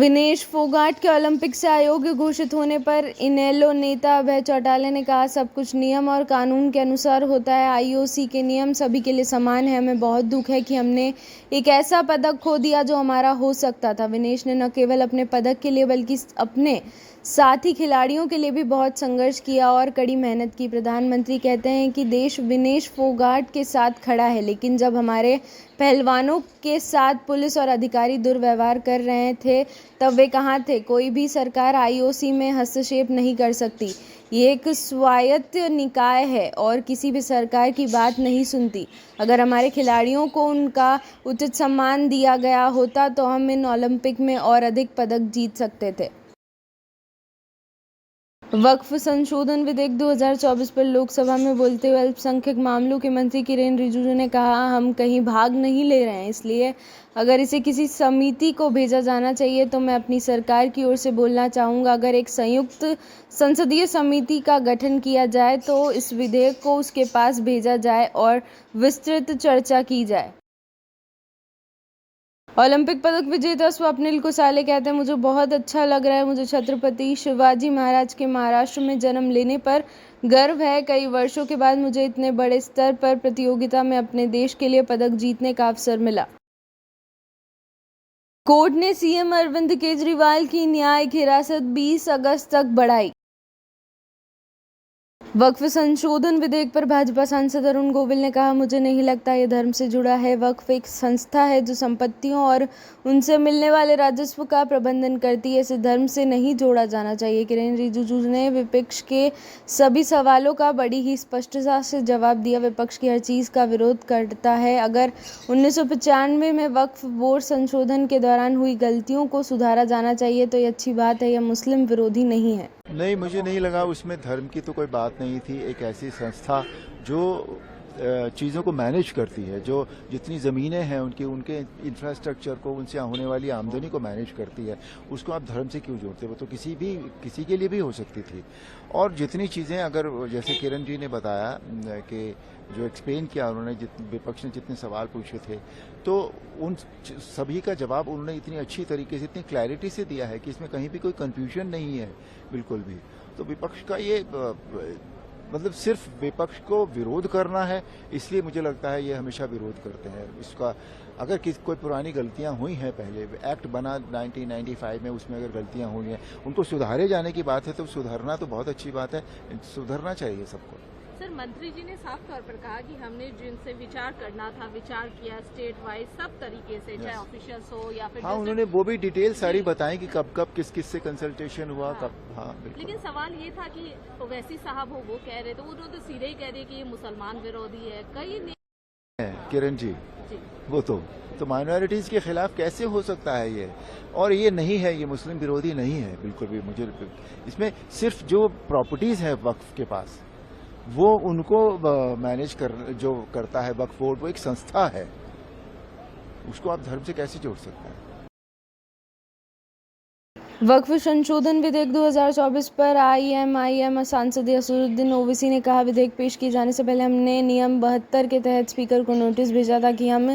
विनेश फोगाट के ओलंपिक से अयोग्य घोषित होने पर इनेलो नेता अभय चौटाला ने कहा, सब कुछ नियम और कानून के अनुसार होता है। आईओसी के नियम सभी के लिए समान है। हमें बहुत दुख है कि हमने एक ऐसा पदक खो दिया जो हमारा हो सकता था। विनेश ने न केवल अपने पदक के लिए बल्कि अपने साथी खिलाड़ियों के लिए भी बहुत संघर्ष किया और कड़ी मेहनत की। प्रधानमंत्री कहते हैं कि देश विनेश फोगाट के साथ खड़ा है, लेकिन जब हमारे पहलवानों के साथ पुलिस और अधिकारी दुर्व्यवहार कर रहे थे तब वे कहाँ थे? कोई भी सरकार आईओसी में हस्तक्षेप नहीं कर सकती। ये एक स्वायत्त निकाय है और किसी भी सरकार की बात नहीं सुनती। अगर हमारे खिलाड़ियों को उनका उचित सम्मान दिया गया होता तो हम इन ओलंपिक में और अधिक पदक जीत सकते थे। वक्फ संशोधन विधेयक 2024 पर लोकसभा में बोलते हुए अल्पसंख्यक मामलों के मंत्री किरेन रिजिजू ने कहा, हम कहीं भाग नहीं ले रहे हैं, इसलिए अगर इसे किसी समिति को भेजा जाना चाहिए तो मैं अपनी सरकार की ओर से बोलना चाहूँगा, अगर एक संयुक्त संसदीय समिति का गठन किया जाए तो इस विधेयक को उसके पास भेजा जाए और विस्तृत चर्चा की जाए। ओलंपिक पदक विजेता स्वप्निल कुसाले कहते हैं, मुझे बहुत अच्छा लग रहा है। मुझे छत्रपति शिवाजी महाराज के महाराष्ट्र में जन्म लेने पर गर्व है। कई वर्षों के बाद मुझे इतने बड़े स्तर पर प्रतियोगिता में अपने देश के लिए पदक जीतने का अवसर मिला। कोर्ट ने सीएम अरविंद केजरीवाल की न्यायिक हिरासत 20 अगस्त तक बढ़ाई। वक्फ संशोधन विधेयक पर भाजपा सांसद अरुण गोविल ने कहा, मुझे नहीं लगता यह धर्म से जुड़ा है। वक्फ एक संस्था है जो संपत्तियों और उनसे मिलने वाले राजस्व का प्रबंधन करती है। इसे धर्म से नहीं जोड़ा जाना चाहिए। किरेन रिजिजू ने विपक्ष के सभी सवालों का बड़ी ही स्पष्टता से जवाब दिया। विपक्ष की हर चीज का विरोध करता है। अगर 1995 में वक्फ बोर्ड संशोधन के दौरान हुई गलतियों को सुधारा जाना चाहिए तो ये अच्छी बात है। यह मुस्लिम विरोधी नहीं है। नहीं, मुझे नहीं लगा उसमें धर्म की तो कोई बात नहीं थी। एक ऐसी संस्था जो चीज़ों को मैनेज करती है, जो जितनी ज़मीनें हैं उनके इंफ्रास्ट्रक्चर को, उनसे होने वाली आमदनी को मैनेज करती है, उसको आप धर्म से क्यों जोड़ते हो? तो किसी के लिए भी हो सकती थी। और जितनी चीज़ें, अगर जैसे किरण जी ने बताया कि जो एक्सप्लेन किया उन्होंने, विपक्ष ने जितने सवाल पूछे थे, तो उन सभी का जवाब उन्होंने इतनी अच्छी तरीके से, इतनी क्लैरिटी से दिया है कि इसमें कहीं भी कोई कन्फ्यूजन नहीं है, बिल्कुल भी। तो विपक्ष का ये मतलब सिर्फ विपक्ष को विरोध करना है, इसलिए मुझे लगता है ये हमेशा विरोध करते हैं इसका। अगर कोई पुरानी गलतियां हुई हैं, पहले एक्ट बना 1995 में, उसमें अगर गलतियां हुई हैं, उनको सुधारे जाने की बात है तो सुधरना तो बहुत अच्छी बात है, सुधरना चाहिए सबको। सर, मंत्री जी ने साफ तौर पर कहा कि हमने जिनसे विचार करना था विचार किया, स्टेट वाइज सब तरीके से, चाहे ऑफिशियल्स हो या फिर। हाँ, उन्होंने वो भी डिटेल सारी बताई कि कब कब किस से कंसल्टेशन हुआ। हाँ। कब। हाँ, बिल्कुल। लेकिन सवाल ये था कि ओवैसी साहब हो, वो कह रहे थे, उन्होंने तो सीधे ही कह रहे कि ये मुसलमान विरोधी है। कई किरण जी, वो तो माइनॉरिटीज के खिलाफ कैसे हो सकता है ये? और ये नहीं है, ये मुस्लिम विरोधी नहीं है बिल्कुल भी। मुझे इसमें सिर्फ जो प्रॉपर्टीज है वक्फ के पास, वो उनको मैनेज जो करता है वक्फ बोर्ड, वो एक संस्था है, उसको आप धर्म से कैसे जोड़ सकते हैं? वक्फ संशोधन विधेयक 2024 पर आईएमआईएम सांसद असदुद्दीन ओवैसी ने कहा, विधेयक पेश किए जाने से पहले हमने नियम 72 के तहत स्पीकर को नोटिस भेजा था कि हम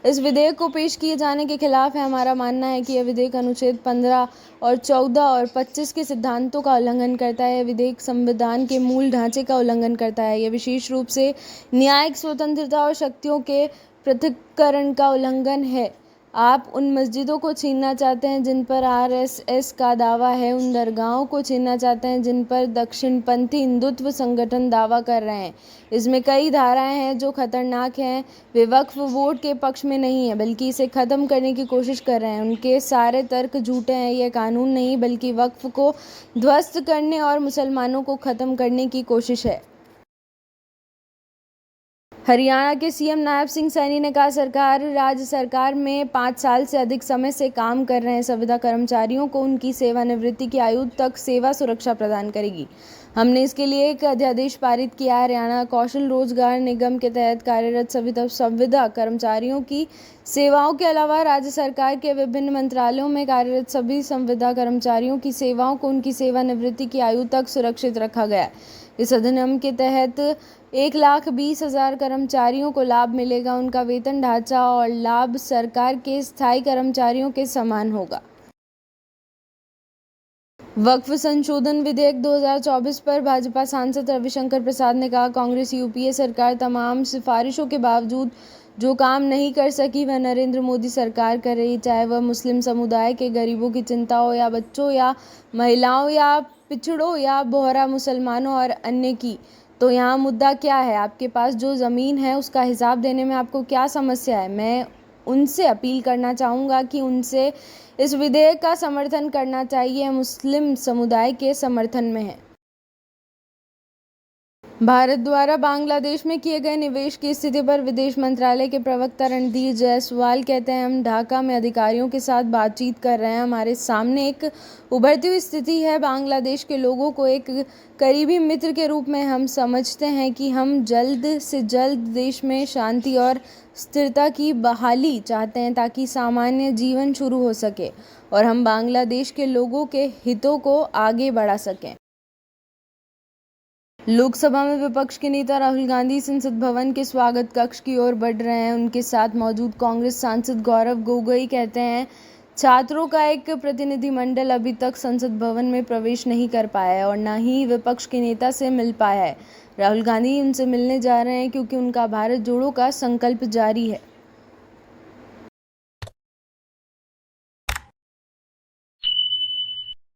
इस विधेयक को पेश किए जाने के खिलाफ है। हमारा मानना है कि यह विधेयक अनुच्छेद 15 और 14 और 25 के सिद्धांतों का उल्लंघन करता है। यह विधेयक संविधान के मूल ढांचे का उल्लंघन करता है। यह विशेष रूप से न्यायिक स्वतंत्रता और शक्तियों के पृथक्करण का उल्लंघन है। आप उन मस्जिदों को छीनना चाहते हैं जिन पर आरएसएस का दावा है, उन दरगाहों को छीनना चाहते हैं जिन पर दक्षिणपंथी हिंदुत्व संगठन दावा कर रहे हैं। इसमें कई धाराएं हैं जो खतरनाक हैं। वे वक्फ बोर्ड के पक्ष में नहीं है बल्कि इसे ख़त्म करने की कोशिश कर रहे हैं। उनके सारे तर्क झूठे हैं। यह कानून नहीं बल्कि वक्फ को ध्वस्त करने और मुसलमानों को ख़त्म करने की कोशिश है। हरियाणा के सीएम नायब सिंह सैनी ने कहा, राज्य सरकार में 5 साल से अधिक समय से काम कर रहे संविदा कर्मचारियों को उनकी सेवानिवृत्ति की आयु तक सेवा सुरक्षा प्रदान करेगी। हमने इसके लिए एक अध्यादेश पारित किया है। हरियाणा कौशल रोजगार निगम के तहत कार्यरत संविदा कर्मचारियों की सेवाओं के अलावा राज्य सरकार के विभिन्न मंत्रालयों में कार्यरत सभी संविदा कर्मचारियों की सेवाओं को उनकी सेवानिवृत्ति की आयु तक सुरक्षित रखा गया है। इस अधिनियम के तहत 1,20,000 कर्मचारियों को लाभ मिलेगा। उनका वेतन ढांचा और लाभ सरकार के स्थायी कर्मचारियों के समान होगा। वक्फ संशोधन विधेयक 2024 पर भाजपा सांसद रविशंकर प्रसाद ने कहा, कांग्रेस यूपीए सरकार तमाम सिफारिशों के बावजूद जो काम नहीं कर सकी वह नरेंद्र मोदी सरकार कर रही, चाहे वह मुस्लिम समुदाय के गरीबों की चिंता हो या बच्चों या महिलाओं या पिछड़ों या बोहरा मुसलमानों और अन्य की। तो यहाँ मुद्दा क्या है? आपके पास जो ज़मीन है उसका हिसाब देने में आपको क्या समस्या है? मैं उनसे अपील करना चाहूँगा कि उनसे इस विधेयक का समर्थन करना चाहिए, मुस्लिम समुदाय के समर्थन में है। भारत द्वारा बांग्लादेश में किए गए निवेश की स्थिति पर विदेश मंत्रालय के प्रवक्ता रणधीर जायसवाल कहते हैं, हम ढाका में अधिकारियों के साथ बातचीत कर रहे हैं। हमारे सामने एक उभरती हुई स्थिति है। बांग्लादेश के लोगों को एक करीबी मित्र के रूप में हम समझते हैं कि हम जल्द से जल्द देश में शांति और स्थिरता की बहाली चाहते हैं ताकि सामान्य जीवन शुरू हो सके और हम बांग्लादेश के लोगों के हितों को आगे बढ़ा सकें। लोकसभा में विपक्ष के नेता राहुल गांधी संसद भवन के स्वागत कक्ष की ओर बढ़ रहे हैं। उनके साथ मौजूद कांग्रेस सांसद गौरव गोगोई कहते हैं, छात्रों का एक प्रतिनिधिमंडल अभी तक संसद भवन में प्रवेश नहीं कर पाया है और न ही विपक्ष के नेता से मिल पाया है। राहुल गांधी उनसे मिलने जा रहे हैं क्योंकि उनका भारत जोड़ो का संकल्प जारी है।